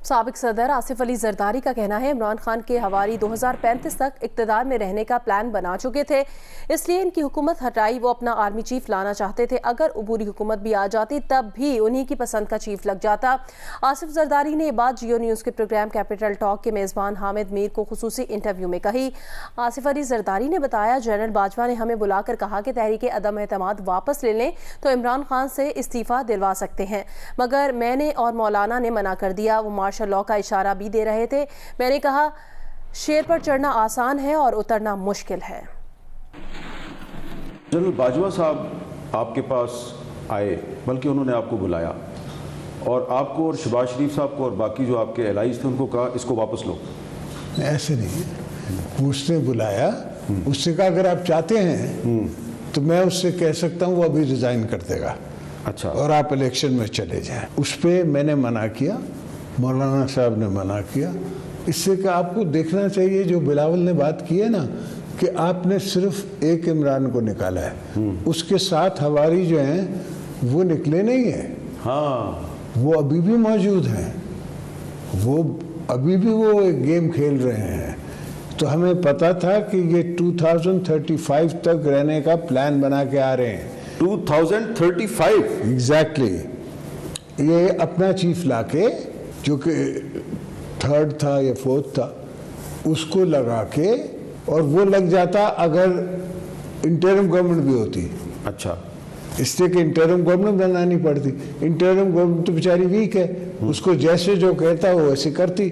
سابق صدر آصف علی زرداری کا کہنا ہے عمران خان کے ہواری 2035 تک اقتدار میں رہنے کا پلان بنا چکے تھے، اس لیے ان کی حکومت ہٹائی وہ اپنا آرمی چیف لانا چاہتے تھے۔ اگر عبوری حکومت بھی آ جاتی تب بھی انہی کی پسند کا چیف لگ جاتا۔ آصف زرداری نے یہ بات جیو نیوز کے پروگرام کیپٹل ٹاک کے میزبان حامد میر کو خصوصی انٹرویو میں کہی۔ آصف علی زرداری نے بتایا جنرل باجوہ نے ہمیں بلا کر کہا کہ تحریک عدم اعتماد واپس لے لیں تو عمران خان سے استعفیٰ دلوا سکتے ہیں، مگر میں نے اور مولانا نے منع کر دیا۔ وہ مارشل لاء کا اشارہ بھی دے رہے تھے۔ میں نے کہا شیر پر چڑھنا آسان ہے اور اترنا مشکل ہے۔ جنرل باجوہ صاحب آپ کے پاس آئے، بلکہ انہوں نے آپ کو بلایا اور آپ کو اور شہباز شریف صاحب کو اور باقی جو آپ کے الائز تھے ان کو کہا اس کو واپس لو۔ ایسے نہیں، اس نے بلایا، اس سے کہا اگر آپ چاہتے ہیں تو میں اس سے کہہ سکتا ہوں وہ ابھی ریزائن کر دے گا، اچھا، اور آپ الیکشن میں چلے جائیں۔ اس پہ میں نے منع کیا، مولانا صاحب نے منع کیا۔ اس سے کہ آپ کو دیکھنا چاہیے جو بلاول نے بات کی ہے نا کہ آپ نے صرف ایک عمران کو نکالا ہے، اس کے ساتھ ہواری جو ہیں وہ نکلے نہیں ہیں، ہاں وہ ابھی بھی موجود ہیں، وہ ابھی بھی وہ ایک گیم کھیل رہے ہیں۔ تو ہمیں پتا تھا کہ یہ 2035 تک رہنے کا پلان بنا کے آ رہے ہیں۔ 2035 ایگزیکٹلی، یہ اپنا چیف لا کے جو کہ تھرڈ تھا یا فورتھ تھا اس کو لگا کے، اور وہ لگ جاتا اگر انٹرم گورنمنٹ بھی ہوتی۔ اچھا، اس لیے کہ انٹرم گورنمنٹ بنانی پڑتی، انٹرم گورنمنٹ تو بیچاری ویک ہے، اس کو جیسے جو کہتا وہ ویسے کرتی۔